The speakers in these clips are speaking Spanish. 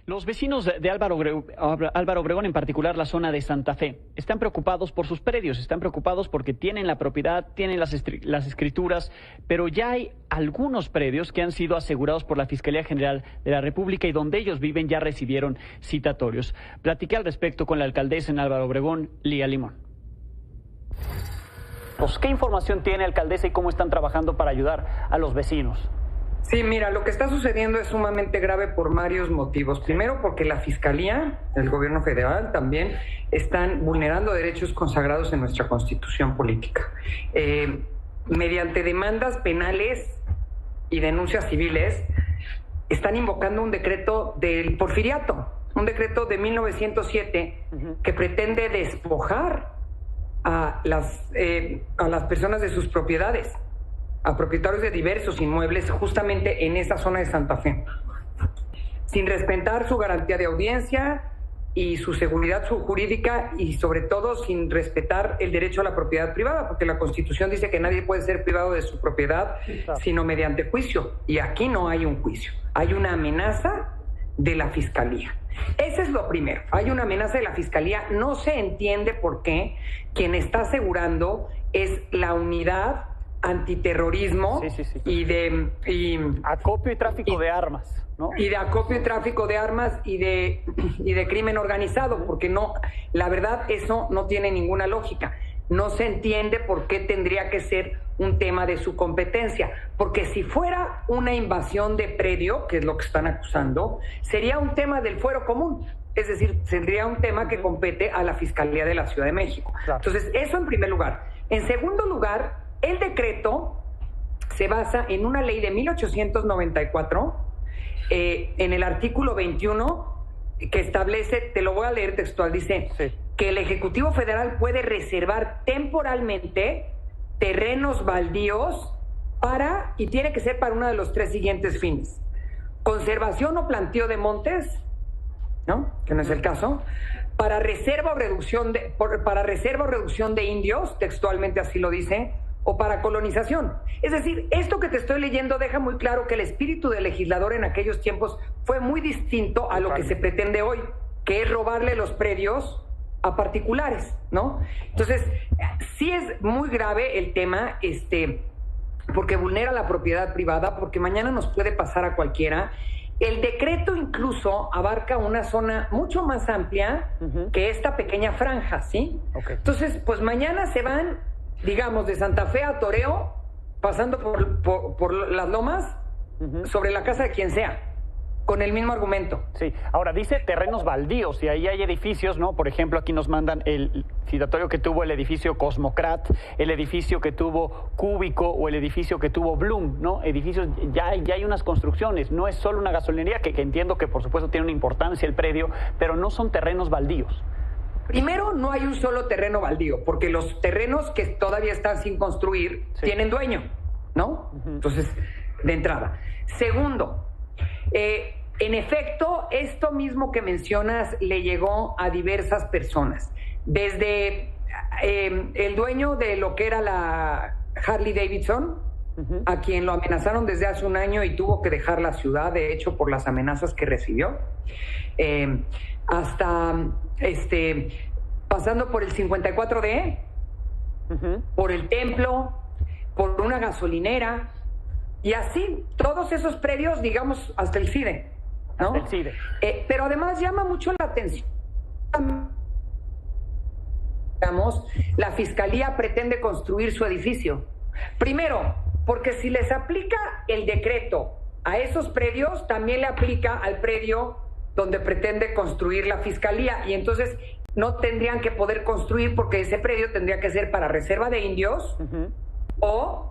Los vecinos de Álvaro Obregón, en particular la zona de Santa Fe, están preocupados por sus predios, están preocupados porque tienen la propiedad, tienen las escrituras, pero ya hay algunos predios que han sido asegurados por la Fiscalía General de la República y donde ellos viven ya recibieron citatorios. Platiqué al respecto con la alcaldesa en Álvaro Obregón, Lía Limón. ¿Qué información tiene, alcaldesa, y cómo están trabajando para ayudar a los vecinos? Sí, mira, lo que está sucediendo es sumamente grave por varios motivos. Primero, porque la Fiscalía, el gobierno federal también, están vulnerando derechos consagrados en nuestra Constitución política. Mediante demandas penales y denuncias civiles, están invocando un decreto del Porfiriato, un decreto de 1907 que pretende despojar a las personas de sus propiedades, a propietarios de diversos inmuebles justamente en esa zona de Santa Fe, sin respetar su garantía de audiencia y su seguridad jurídica y sobre todo sin respetar el derecho a la propiedad privada, porque la Constitución dice que nadie puede ser privado de su propiedad sino mediante juicio, y aquí no hay un juicio, hay una amenaza de la Fiscalía. Ese es lo primero, hay una amenaza de la Fiscalía, no se entiende por qué quien está asegurando es la unidad antiterrorismo y de acopio y tráfico de armas, ¿no? Y de acopio y tráfico de armas y de crimen organizado, porque no, la verdad eso no tiene ninguna lógica. No se entiende por qué tendría que ser un tema de su competencia, porque si fuera una invasión de predio, que es lo que están acusando, sería un tema del fuero común, es decir, sería un tema que compete a la Fiscalía de la Ciudad de México. Claro. Entonces, eso en primer lugar. En segundo lugar, el decreto se basa en una ley de 1894, en el artículo 21, que establece, te lo voy a leer textual, dice que el Ejecutivo Federal puede reservar temporalmente terrenos baldíos y tiene que ser para uno de los tres siguientes fines: conservación o planteo de montes, ¿no? Que no es el caso, para reserva o reducción de indios, textualmente así lo dice, o para colonización. Es decir, esto que te estoy leyendo deja muy claro que el espíritu del legislador en aquellos tiempos fue muy distinto a lo que se pretende hoy, que es robarle los predios a particulares, ¿no? Entonces, sí es muy grave el tema, porque vulnera la propiedad privada, porque mañana nos puede pasar a cualquiera. El decreto incluso abarca una zona mucho más amplia que esta pequeña franja, ¿sí? Entonces, pues mañana se van, digamos, de Santa Fe a Toreo, pasando por las lomas, sobre la casa de quien sea, con el mismo argumento. Sí, ahora dice terrenos baldíos, y ahí hay edificios, ¿no? Por ejemplo, aquí nos mandan el citatorio que tuvo el edificio Cosmocrat, el edificio que tuvo Cúbico o el edificio que tuvo Bloom, ¿no? Edificios, ya hay unas construcciones, no es solo una gasolinería, que entiendo que por supuesto tiene una importancia el predio, pero no son terrenos baldíos. Primero, no hay un solo terreno baldío, porque los terrenos que todavía están sin construir tienen dueño, ¿no? Entonces, de entrada. Segundo, en efecto, esto mismo que mencionas le llegó a diversas personas. Desde el dueño de lo que era la Harley Davidson, a quien lo amenazaron desde hace un año y tuvo que dejar la ciudad, de hecho, por las amenazas que recibió, hasta pasando por el 54D, por el Templo, por una gasolinera, y así todos esos predios, digamos, hasta el CIDE, ¿no? Hasta el CIDE. Pero además llama mucho la atención, digamos, la Fiscalía pretende construir su edificio. Primero, porque si les aplica el decreto a esos predios, también le aplica al predio donde pretende construir la Fiscalía, y entonces no tendrían que poder construir, porque ese predio tendría que ser para reserva de indios o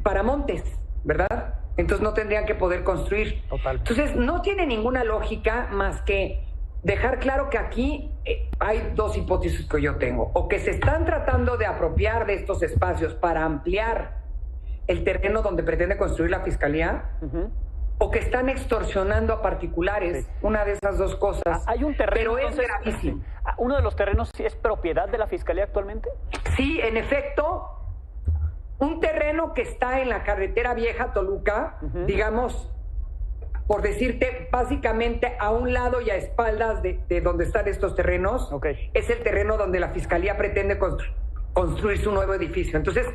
para montes, ¿verdad? Entonces no tendrían que poder construir. Total. Entonces no tiene ninguna lógica más que dejar claro que aquí hay dos hipótesis que yo tengo: o que se están tratando de apropiar de estos espacios para ampliar el terreno donde pretende construir la Fiscalía, o que están extorsionando a particulares. Una de esas dos cosas. Hay un terreno, pero es gravísimo. ¿Uno de los terrenos es propiedad de la Fiscalía actualmente? Sí, en efecto, un terreno que está en la carretera vieja Toluca, digamos, por decirte, básicamente a un lado y a espaldas de donde están estos terrenos, es el terreno donde la Fiscalía pretende construir su nuevo edificio. Entonces,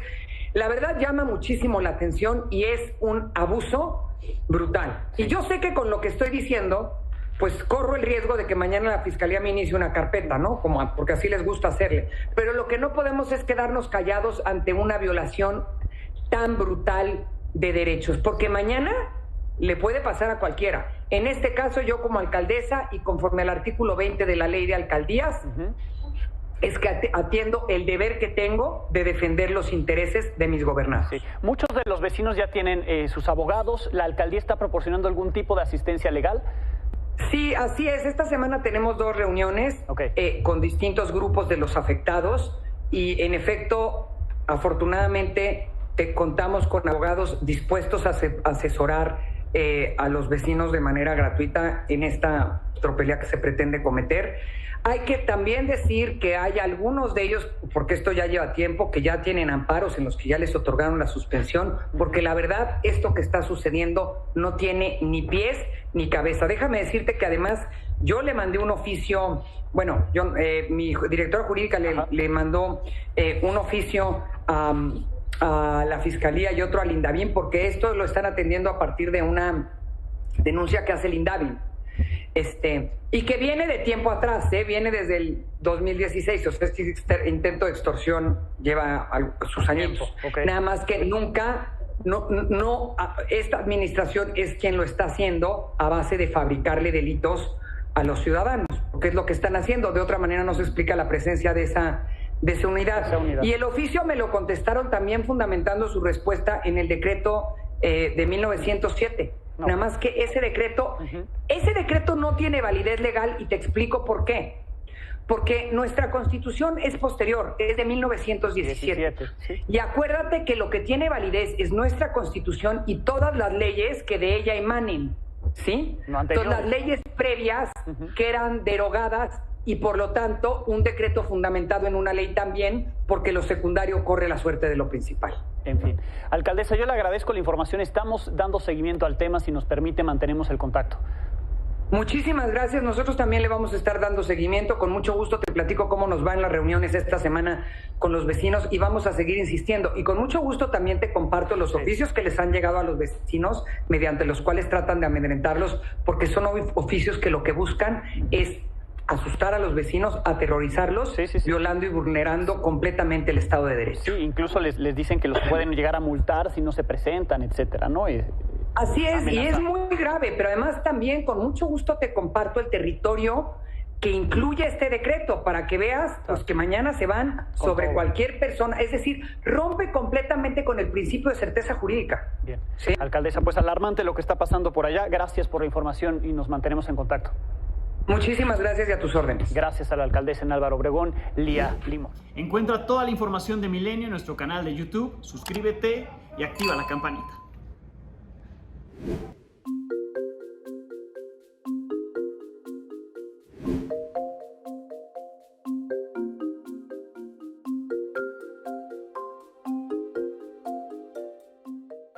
la verdad llama muchísimo la atención y es un abuso brutal. Y yo sé que con lo que estoy diciendo, pues corro el riesgo de que mañana la Fiscalía me inicie una carpeta, ¿no? Porque así les gusta hacerle. Pero lo que no podemos es quedarnos callados ante una violación tan brutal de derechos, porque mañana le puede pasar a cualquiera. En este caso, yo como alcaldesa y conforme al artículo 20 de la Ley de Alcaldías, es que atiendo el deber que tengo de defender los intereses de mis gobernados. Sí. Muchos de los vecinos ya tienen sus abogados. ¿La alcaldía está proporcionando algún tipo de asistencia legal? Sí, así es. Esta semana tenemos 2 reuniones con distintos grupos de los afectados y, en efecto, afortunadamente, contamos con abogados dispuestos a asesorar a los vecinos de manera gratuita en esta tropelía que se pretende cometer. Hay que también decir que hay algunos de ellos, porque esto ya lleva tiempo, que ya tienen amparos en los que ya les otorgaron la suspensión, porque la verdad esto que está sucediendo no tiene ni pies ni cabeza. Déjame decirte que además yo le mandé un oficio, bueno, mi directora jurídica le mandó un oficio a la Fiscalía y otro al INDAVIN, porque esto lo están atendiendo a partir de una denuncia que hace el INDAVIN. Y que viene de tiempo atrás, viene desde el 2016, o sea, este intento de extorsión lleva sus añitos. Nada más que nunca, esta administración es quien lo está haciendo a base de fabricarle delitos a los ciudadanos, porque es lo que están haciendo. De otra manera no se explica la presencia de esa unidad. Y el oficio me lo contestaron también fundamentando su respuesta en el decreto de 1907. No. Nada más que ese decreto no tiene validez legal y te explico por qué. Porque nuestra Constitución es posterior, es de 1917. ¿Sí? Y acuérdate que lo que tiene validez es nuestra Constitución y todas las leyes que de ella emanen, ¿sí? Entonces, las leyes previas que eran derogadas y por lo tanto un decreto fundamentado en una ley también, porque lo secundario corre la suerte de lo principal. En fin. Alcaldesa, yo le agradezco la información. Estamos dando seguimiento al tema. Si nos permite, mantenemos el contacto. Muchísimas gracias. Nosotros también le vamos a estar dando seguimiento. Con mucho gusto te platico cómo nos va en las reuniones esta semana con los vecinos y vamos a seguir insistiendo. Y con mucho gusto también te comparto los oficios que les han llegado a los vecinos, mediante los cuales tratan de amedrentarlos, porque son oficios que lo que buscan es asustar a los vecinos, aterrorizarlos, violando y vulnerando completamente el Estado de Derecho. Sí, incluso les dicen que los pueden llegar a multar si no se presentan, etcétera, ¿no? Así es, y es muy grave, pero además también con mucho gusto te comparto el territorio que incluye este decreto para que veas pues, que mañana se van sobre cualquier persona, es decir, rompe completamente con el principio de certeza jurídica. Bien. ¿Sí? Alcaldesa, pues alarmante lo que está pasando por allá. Gracias por la información y nos mantenemos en contacto. Muchísimas gracias y a tus órdenes. Gracias a la alcaldesa en Álvaro Obregón, Lía Limón. Encuentra toda la información de Milenio en nuestro canal de YouTube, suscríbete y activa la campanita.